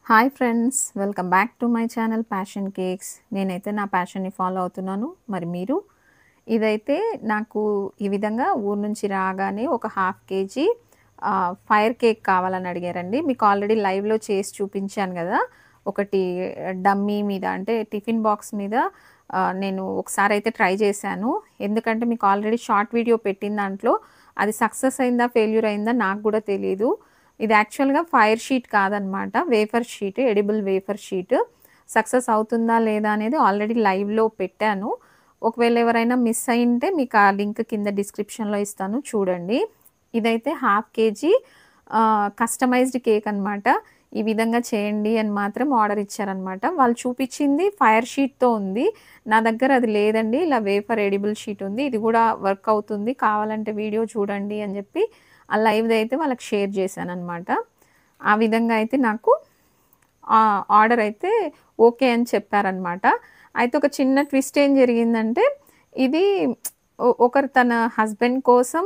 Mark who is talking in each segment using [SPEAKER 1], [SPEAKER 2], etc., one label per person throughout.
[SPEAKER 1] Hi friends, welcome back to my channel passion cakes. నేనైతే నా ప్యాషన్‌ని follow అవుతున్నాను. మరి మీరు? ఇదైతే నాకు ఈ విధంగా ఊరు నుంచి రాగానే ఒక హాఫ్ కేజీ ఫైర్ కేక్ కావాలని అడిగారండి. మీకు ఆల్రెడీ లైవ్‌లో చేసి చూపించాను గదా! ఒకటి డమ్మీ మీద అంటే టిఫిన్ బాక్స్ మీద నేను ఒకసారయితే ట్రై చేశాను. ఎందుకంటే మీకు ఆల్రెడీ షార్ట్ వీడియో పెట్టిన దాంట్లో అది సక్సెస్ అయిందా? ఫెయిల్యూర్ అయిందా? నాకు గూడా తెలీదు. ఇది యాక్చువల్‌గా ఫైర్ షీట్ కాదనమాట. Wafer sheet, edible wafer sheet. Success అవుతుందా? లేదా? అనేది ఆల్రెడీ లైవ్‌లో పెట్టాను. ఒకవేళ ఎవరైనా మిస్ అయ్యుంటే మీకు ఆ లింక్ కింద డిస్క్రిప్షన్‌లో ఇస్తాను చూడండి. ఇదైతే హాఫ్ కేజీ కస్టమైజ్డ్ కేక్ అనమాట. ఈ విధంగా చేయండి అని మాత్రం ఆర్డర్ ఇచ్చారనమాట. వాళ్ళు చూపిచ్చింది ఫైర్ షీట్‌తో ఉంది. నా దగ్గర అది లేదండి. ఇలా వేఫర్ ఎడిబుల్ షీట్ ఉంది. ఇది గూడా వర్క్ అవుతుంది. కావాలంటే వీడియో చూడండి అని జెప్పి ఆ లైవ్‌దయితే వాళ్ళకి షేర్ చేశాననమాట. ఆ విధంగా అయితే నాకు ఆర్డర్ అయితే ఓకే అని చెప్పారనమాట. అయితే ఒక చిన్న ట్విస్ట్ ఏం జరిగిందంటే, ఇది ఒకరు తన హస్బెండ్ కోసం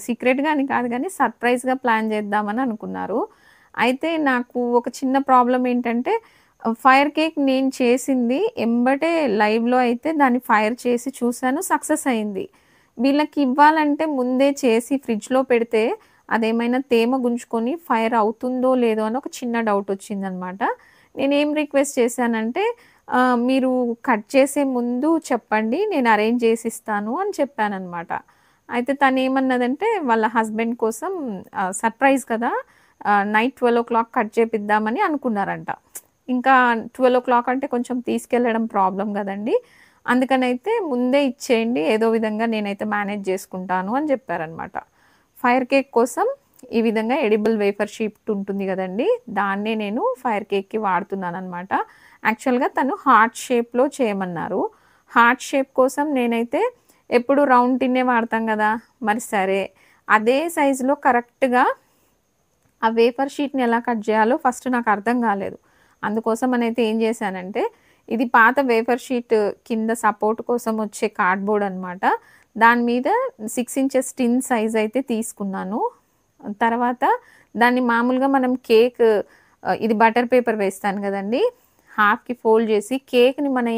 [SPEAKER 1] సీక్రెట్‌గా అని కాదు గానీ, సర్ప్రైజ్‌గా ప్లాన్ చేద్దామని అనుకున్నారు. అయితే నాకు ఒక చిన్న ప్రాబ్లమ్ ఏంటంటే, ఫైర్ కేక్ నేను చేసింది ఎంబటే లైవ్‌లో అయితే దాన్ని ఫైర్ చేసి చూసాను. సక్సెస్ అయింది. వీళ్ళకివ్వాలంటే ముందే చేసి ఫ్రిడ్జ్‌లో పెడితే అదేమైనా తేమ గుంజుకొని ఫైర్ అవుతుందో లేదో అని ఒక చిన్న డౌటొచ్చిందనమాట. నేనేం రిక్వెస్ట్ చేశానంటే, మీరు కట్ చేసే ముందు చెప్పండి. నేను అరేంజ్ చేసిస్తాను అని చెప్పాననమాట. అయితే తనేమన్నదంటే వాళ్ళ హస్బెండ్ కోసం సర్ప్రైజ్ కదా! నైట్ 12:00 కట్ చేపిద్దామని అనుకున్నారంట. ఇంకా 12:00 అంటే కొంచెం తీసుకెళ్లడం ప్రాబ్లమ్ గదండీ! అందుకనైతే ముందే ఇచ్చేయండి. ఏదో విధంగా నేనైతే మేనేజ్ జేసుకుంటాను అని జెప్పారనమాట. ఫైర్ కేక్ కోసం ఈ విధంగా ఎడిబుల్ వేఫర్ షీట్ ఉంటుంది గదండీ! దాన్నే నేను ఫైర్ కేక్‌కి వాడుతున్నాననమాట. యాక్చువల్‌గా తను హార్ట్ షేప్‌లో చేయమన్నారు. హార్ట్ షేప్ కోసం నేనైతే ఎప్పుడు రౌండ్ టిన్నే వాడతాం గదా! మరి సరే, అదే సైజులో కరెక్ట్‌గా ఆ వేఫర్ షీట్‌ని ఎలా కట్ జేయాలో ఫస్ట్ నాకు అర్థం గాలేదు. అందుకోసమనైతే ఏం జేశానంటే, ఇది పాత వేఫర్ షీట్ కింద సపోర్ట్ కోసం వచ్చే కార్డ్‌బోర్డ్ అనమాట. దాని మీద 6 ఇంచెస్ టిన్ సైజ్ అయితే తీసుకున్నాను. తర్వాత దాన్ని మామూలుగా మనం కేక్ ఇది బటర్ పేపర్ వేస్తాను గదండీ! హాఫ్‌కి ఫోల్డ్ జేసి కేక్‌ని మనం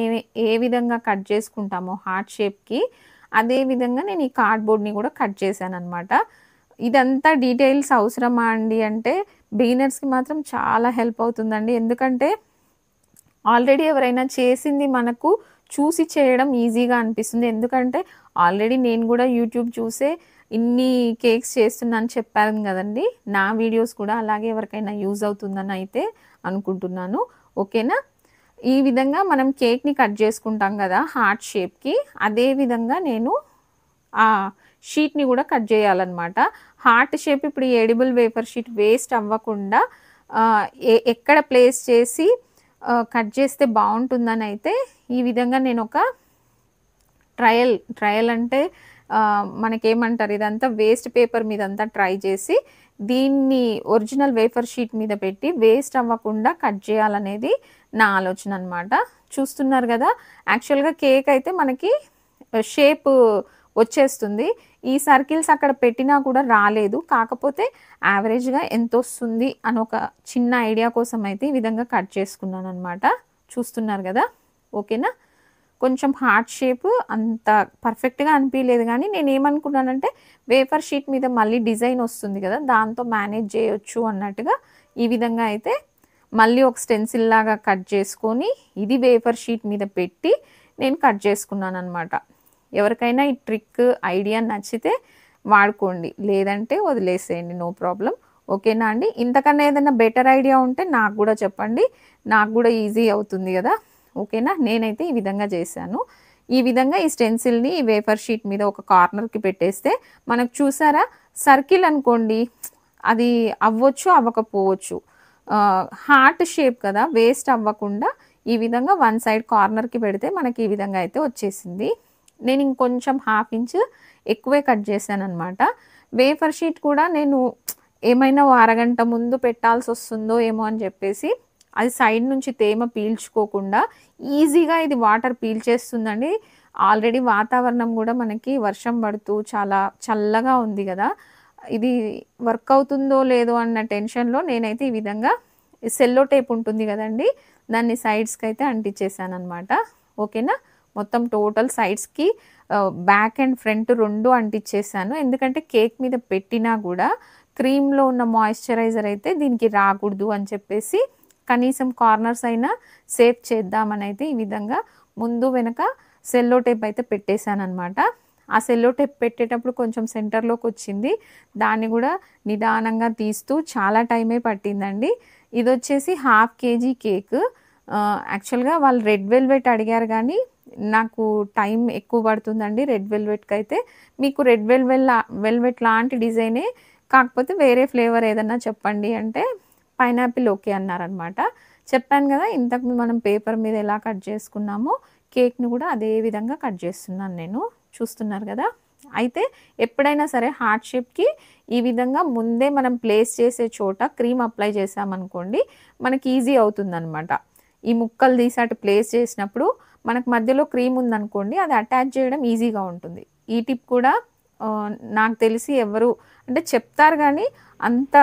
[SPEAKER 1] ఏ విధంగా కట్ జేసుకుంటామో హార్ట్ షేప్‌కి, అదే విధంగా నేను ఈ కార్డ్‌బోర్డ్‌ని గూడా కట్ చేశాననమాట. ఇదంతా డీటెయిల్స్ అవసరమా అండి అంటే, బిగినర్స్‌కి మాత్రం చాలా హెల్ప్ అవుతుందండి. ఎందుకంటే, ఆల్రెడీ ఎవరైనా చేసింది మనకు చూసి చేయడం ఈజీగా అనిపిస్తుంది. ఎందుకంటే, ఆల్రెడీ నేను గూడా యూట్యూబ్ చూసే ఇన్ని కేక్స్ చేస్తున్నాను చెప్పాను గదండీ! నా వీడియోస్ కూడా అలాగే ఎవరికైనా యూజ్ అవుతుందనయితే అనుకుంటున్నాను. ఓకేనా? ఈ విధంగా మనం కేక్‌ని కట్ జేసుకుంటాం గదా! హార్ట్ షేప్‌కి. అదే విధంగా నేను ఆ షీట్‌ని గూడా కట్ జేయాలనమాట. హార్ట్ షేప్ ఇప్పుడు ఈ ఎడిబుల్ వేఫర్ షీట్ వేస్ట్ అవ్వకుండా ఎక్కడ ప్లేస్ చేసి కట్ జేస్తే బావుంటుందనైతే ఈ విధంగా నేనొక ట్రయల్ అంటే మనకేమంటారు ఇదంతా వేస్ట్ పేపర్ మీదంతా ట్రై చేసి, దీన్ని ఒరిజినల్ వేఫర్ షీట్ మీద పెట్టి వేస్ట్ అవ్వకుండా కట్ జేయాలనేది నా ఆలోచన అనమాట. చూస్తున్నారు గదా! యాక్చువల్‌గా కేక్ అయితే మనకి షేపు వచ్చేస్తుంది. ఈ సర్కిల్స్ అక్కడ పెట్టినా కూడా రాలేదు. కాకపోతే యావరేజ్‌గా ఎంతొస్తుంది అని ఒక చిన్న ఐడియా కోసం అయితే ఈ విధంగా కట్ చేసుకున్నాననమాట. చూస్తున్నారు గదా! ఓకేనా? కొంచెం హార్ట్ షేపు అంత పర్ఫెక్ట్‌గా అనిపియలేదు గానీ, నేనేమనుకున్నానంటే వేఫర్ షీట్ మీద మళ్ళీ డిజైన్ ఒస్తుంది గదా! దాంతో మేనేజ్ జేయొచ్చు అన్నట్టుగా ఈ విధంగా అయితే మళ్ళీ ఒక స్టెన్సిల్ లాగా కట్ చేసుకొని, ఇది వేఫర్ షీట్ మీద పెట్టి నేను కట్ చేసుకున్నాననమాట. ఎవరికైనా ఈ ట్రిక్, ఐడియా నచ్చితే వాడుకోండి. లేదంటే వదిలేసేయండి. No problem. ఓకేనా అండి? ఇంతకన్నా ఏదైనా బెటర్ ఐడియా ఉంటే నాకు గూడా చెప్పండి. నాకు గూడా ఈజీ అవుతుంది గదా! ఓకేనా? నేనైతే ఈ విధంగా చేశాను. ఈ విధంగా ఈ స్టెన్సిల్‌ని ఈ వేఫర్ షీట్ మీద ఒక కార్నర్‌కి పెట్టేస్తే మనకు చూసారా సర్కిల్ అనుకోండి అది అవ్వచ్చు, అవ్వకపోవచ్చు. హార్ట్ షేప్ కదా! వేస్ట్ అవ్వకుండా ఈ విధంగా వన్ సైడ్ కార్నర్‌కి పెడితే మనకి ఈ విధంగా అయితే వచ్చేసింది. నేను ఇంకొంచెం హాఫ్ ఇంచ్ ఎక్కువే కట్ చేశాననమాట. వేఫర్ షీట్ కూడా నేను ఏమైనా ఓ అరగంట ముందు పెట్టాల్సొస్తుందో ఏమో అని చెప్పేసి అది సైడ్ నుంచి తేమ పీల్చుకోకుండా ఈజీగా ఇది వాటర్ పీల్చేస్తుందండి. ఆల్రెడీ వాతావరణం గూడా మనకి వర్షం పడుతూ చాలా చల్లగా ఉంది గదా! ఇది వర్క్ అవుతుందో లేదో అన్న టెన్షన్‌లో నేనైతే ఈ విధంగా సెల్లో టేప్ ఉంటుంది కదండీ! దాన్ని సైడ్స్‌కైతే అంటించేసాననమాట. ఓకేనా? మొత్తం టోటల్ సైడ్స్‌కి బ్యాక్ అండ్ ఫ్రంట్ 2 అంటించేసాను. ఎందుకంటే కేక్ మీద పెట్టినా గూడా క్రీమ్‌లో ఉన్న మాయిశ్చరైజర్ అయితే దీనికి రాకూడదు అని చెప్పేసి కనీసం కార్నర్స్ అయినా సేవ్ చేద్దామనైతే ఈ విధంగా ముందు వెనక సెల్లో టేప్ అయితే పెట్టేసాననమాట. ఆ సెల్లో టేప్ పెట్టేటప్పుడు కొంచెం సెంటర్‌లోకొచ్చింది. దాన్ని గూడా నిదానంగా తీస్తూ చాలా టైమే పట్టిందండి. ఇదొచ్చేసి హాఫ్ కేజీ కేక్. యాక్చువల్‌గా వాళ్ళు రెడ్ వెల్వెట్ అడిగారు గానీ, నాకు టైం ఎక్కువ పడుతుందండి రెడ్ వెల్వెట్‌కైతే. మీకు రెడ్ వెల్వెట్ లాంటి డిజైనే కాకపోతే వేరే ఫ్లేవర్ ఏదన్నా చెప్పండి అంటే, పైనాపిల్ ఓకే అన్నారనమాట. చెప్పాను గదా! ఇంతకుముందు మనం పేపర్ మీద ఎలా కట్ చేసుకున్నామో, కేక్‌ని గూడా అదే విధంగా కట్ చేస్తున్నాను నేను. చూస్తున్నారు గదా! అయితే ఎప్పుడైనా సరే హార్ట్ షేప్‌కి ఈ విధంగా ముందే మనం ప్లేస్ చేసే చోట క్రీమ్ అప్లై చేశామనుకోండి, మనకి ఈజీ అవుతుందనమాట. ఈ ముక్కలు తీసి అటు ప్లేస్ చేసినప్పుడు మనకు మధ్యలో క్రీమ్ ఉందనుకోండి, అది అటాచ్ చేయడం ఈజీగా ఉంటుంది. ఈ టిప్ కూడా నాకు తెలిసి ఎవరు అంటే చెప్తారు గానీ, అంత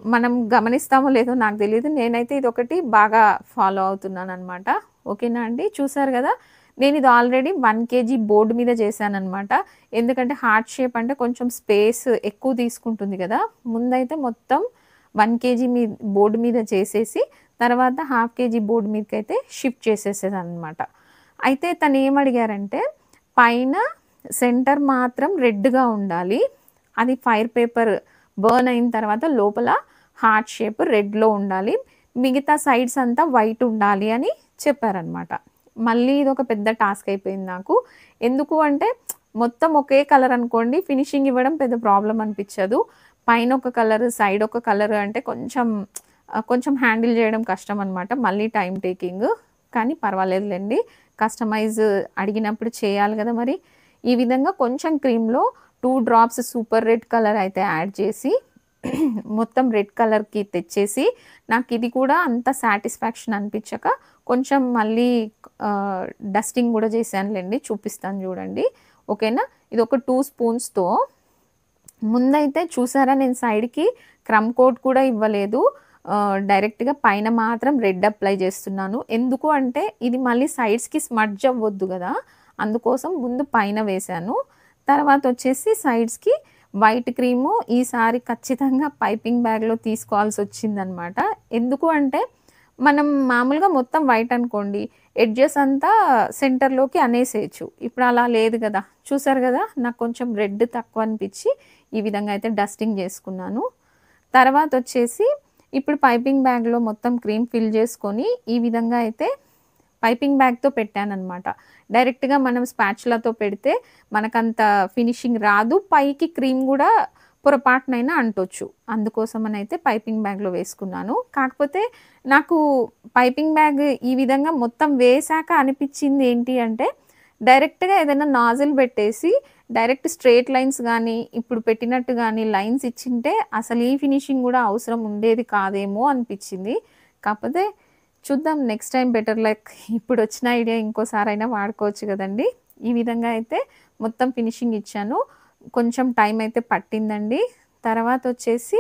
[SPEAKER 1] మనం గమనిస్తామో లేదో నాకు తెలీదు. నేనైతే ఇదొకటి బాగా ఫాలో అవుతున్నాననమాట. ఓకేనా అండి? చూసారు గదా! నేనిది ఆల్రెడీ 1 కేజీ బోర్డ్ మీద చేశాననమాట. ఎందుకంటే హార్ట్ షేప్ అంటే కొంచెం స్పేస్ ఎక్కువ తీసుకుంటుంది గదా! ముందైతే మొత్తం 1 కేజీ బోర్డ్ మీద చేసేసి, తర్వాత హాఫ్ కేజీ బోర్డ్ మీదకైతే షిఫ్ట్ చేసేసేదాన్ననమాట. అయితే తనేమడిగారంటే, పైన సెంటర్ మాత్రం రెడ్‌గా ఉండాలి. అది ఫైర్ పేపర్ బర్న్ అయిన తర్వాత లోపల హార్ట్ షేప్ రెడ్‌లో ఉండాలి. మిగతా సైడ్స్ అంతా వైట్ ఉండాలి అని చెప్పారనమాట. మళ్ళీ ఇదొక పెద్ద టాస్క్ అయిపోయింది నాకు. ఎందుకు అంటే మొత్తం ఒకే కలర్ అనుకోండి ఫినిషింగ్ ఇవ్వడం పెద్ద ప్రాబ్లమ్ అనిపిచ్చదు. పైన ఒక కలర్, సైడ్ ఒక కలర్ అంటే కొంచెం హ్యాండిల్ చేయడం కష్టం అనమాట. మళ్ళీ టైమ్ టేకింగ్. కానీ పర్వాలేదులెండి. కస్టమైజ్ అడిగినప్పుడు చేయాలి గదా మరి. ఈ విధంగా కొంచెం క్రీమ్‌లో 2 డ్రాప్స్ సూపర్ రెడ్ కలర్ అయితే యాడ్ చేసి మొత్తం రెడ్ కలర్‌కి తెచ్చేసి నాకిది కూడా అంత సాటిస్ఫాక్షన్ అనిపించక కొంచెం మళ్ళీ డస్టింగ్ గూడా చేశానులెండి. చూపిస్తాను చూడండి. ఓకేనా? ఇదొక 2 స్పూన్స్‌తో ముందైతే చూసారా నేను సైడ్‌కి క్రమ్ కోట్ కూడా ఇవ్వలేదు. డైరెక్ట్‌గా పైన మాత్రం రెడ్ అప్లై చేస్తున్నాను. ఎందుకు అంటే ఇది మళ్ళీ సైడ్స్‌కి స్మడ్జ్ అవ్వొద్దు గదా! అందుకోసం ముందు పైన వేశాను. తర్వాతొచ్చేసి సైడ్స్‌కి వైట్ క్రీము ఈసారి ఖచ్చితంగా పైపింగ్ బ్యాగ్‌లో తీసుకోవాల్సొచ్చిందనమాట. ఎందుకు అంటే మనం మామూలుగా మొత్తం వైట్ అనుకోండి. ఎడ్జెస్ అంతా సెంటర్‌లోకి అనేసేయొచ్చు. ఇప్పుడు అలా లేదు గదా! చూసారు గదా! నాకు కొంచెం రెడ్ తక్కువ అనిపిచ్చి ఈ విధంగా అయితే డస్టింగ్ చేసుకున్నాను. తర్వాతొచ్చేసి ఇప్పుడు పైపింగ్ బ్యాగ్‌లో మొత్తం క్రీమ్ ఫిల్ చేసుకొని ఈ విధంగా అయితే పైపింగ్ బ్యాగ్‌తో పెట్టాననమాట. డైరెక్ట్‌గా మనం స్పాచులాతో పెడితే మనకంత ఫినిషింగ్ రాదు. పైకి క్రీమ్ గూడా పొరపాటునైనా అంటొచ్చు. అందుకోసమనైతే పైపింగ్ బ్యాగ్‌లో వేసుకున్నాను. కాకపోతే నాకు పైపింగ్ బ్యాగ్ ఈ విధంగా మొత్తం వేశాక అనిపిచ్చింది ఏంటి అంటే, డైరెక్ట్‌గా ఏదైనా నాజిల్ పెట్టేసి డైరెక్ట్ స్ట్రెయిట్ లైన్స్ గానీ, ఇప్పుడు పెట్టినట్టు గానీ లైన్స్ ఇచ్చింటే అసలు ఈ ఫినిషింగ్ గూడా అవసరం ఉండేది కాదేమో అనిపిచ్చింది. కాకపోతే చూద్దాం నెక్స్ట్ టైమ్ బెటర్ లక్. ఇప్పుడొచ్చిన ఐడియా ఇంకోసారైనా వాడుకోవచ్చు గదండీ! ఈ విధంగా అయితే మొత్తం ఫినిషింగ్ ఇచ్చాను. కొంచెం టైం అయితే పట్టిందండి. తర్వాతొచ్చేసి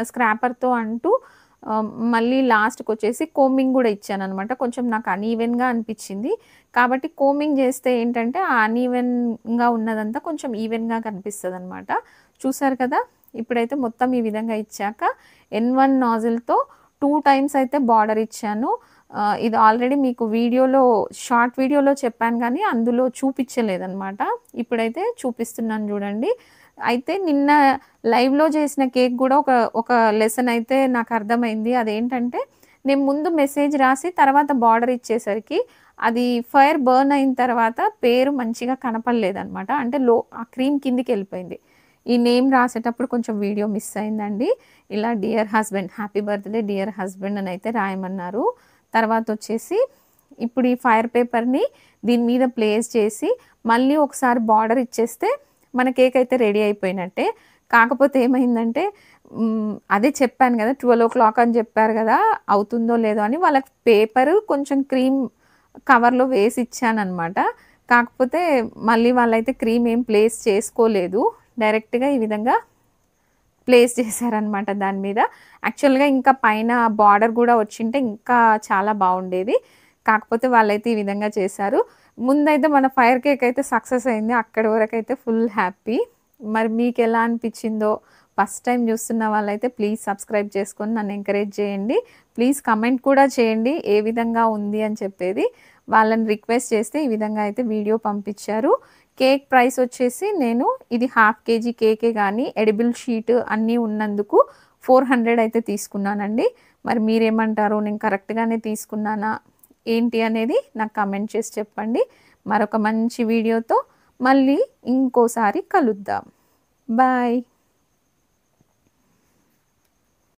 [SPEAKER 1] స్క్రాపర్‌తో అంటూ మళ్ళీ లాస్ట్‌కొచ్చేసి కోంబింగ్ గూడా ఇచ్చాననమాట. కొంచెం నాకు అనీవెన్‌గా అనిపిచ్చింది. కాబట్టి కోంబింగ్ జేస్తే ఏంటంటే, ఆ అనీవెన్‌గా ఉన్నదంతా కొంచెం ఈవెన్‌గా కనిపిస్తదనమాట. చూసారు కదా! ఇప్పుడైతే మొత్తం ఈ విధంగా ఇచ్చాక N1 నాజిల్‌తో 2 టైమ్స్ అయితే బార్డర్ ఇచ్చాను. ఇది ఆల్రెడీ మీకు షార్ట్ వీడియోలో చెప్పాను గానీ, అందులో చూపిచ్చలేదనమాట. ఇప్పుడైతే చూపిస్తున్నాను జూడండి. అయితే నిన్న లైవ్‌లో చేసిన కేక్ గూడా ఒక లెసన్ అయితే నాకర్థమైంది. అదేంటంటే, నేను ముందు మెసేజ్ రాసి తర్వాత బార్డర్ ఇచ్చేసరికి, అది ఫైర్ బర్న్ అయిన తర్వాత పేరు మంచిగా కనపడలేదనమాట. అంటే ఆ క్రీమ్ కిందికెళ్ళిపోయింది. ఈ నేమ్ రాసేటప్పుడు కొంచెం వీడియో మిస్ అయిందండి. ఇలా dear husband, happy birthday dear husband అనైతే రాయమన్నారు. తర్వాతొచ్చేసి ఇప్పుడు ఈ ఫైర్ పేపర్‌ని దీని మీద ప్లేస్ చేసి, మళ్ళీ ఒకసారి బార్డర్ ఇచ్చేస్తే మన కేక్ అయితే రెడీ అయిపోయినట్టే. కాకపోతే ఏమైందంటే అదే చెప్పాను గదా! 12:00 అని చెప్పారు గదా! అవుతుందో లేదో అని వాళ్ళకి పేపరు కొంచెం క్రీమ్ కవర్‌లో వేసిచ్చాననమాట. కాకపోతే మళ్ళీ వాళ్ళైతే క్రీమ్ ఏం ప్లేస్ చేసుకోలేదు. డైరెక్ట్‌గా ఈ విధంగా ప్లేస్ చేశారనమాట దాని మీద. యాక్చువల్‌గా ఇంకా పైన బార్డర్ గూడా వచ్చింటే ఇంకా చాలా బావుండేది. కాకపోతే వాళ్ళైతే ఈ విధంగా చేశారు. ముందైతే మన ఫైర్ కేక్ అయితే సక్సెస్ అయింది. అక్కడి వరకైతే ఫుల్ హ్యాపీ. మరి మీకెలా అనిపిచ్చిందో ఫస్ట్ టైమ్ చూస్తున్న వాళ్ళైతే ప్లీజ్ సబ్స్క్రైబ్ చేసుకొని నన్ను ఎంకరేజ్ చేయండి. ప్లీజ్ కమెంట్ కూడా చేయండి ఏ విధంగా ఉంది అని చెప్పేది. వాళ్ళని రిక్వెస్ట్ చేస్తే ఈ విధంగా అయితే వీడియో పంపించారు. కేక్ ప్రైస్ వచ్చేసి నేను ఇది హాఫ్ కేజీ కేకే గానీ ఎడిబుల్ షీట్ అన్నీ ఉన్నందుకు 400 అయితే తీసుకున్నానండి. మరి మీరేమంటారు? నేను కరెక్ట్‌గానే తీసుకున్నానా? ఏంటి అనేది నాకు కామెంట్ చేసి చెప్పండి. మరొక మంచి వీడియోతో మళ్ళీ ఇంకోసారి కలుద్దాం. బాయ్.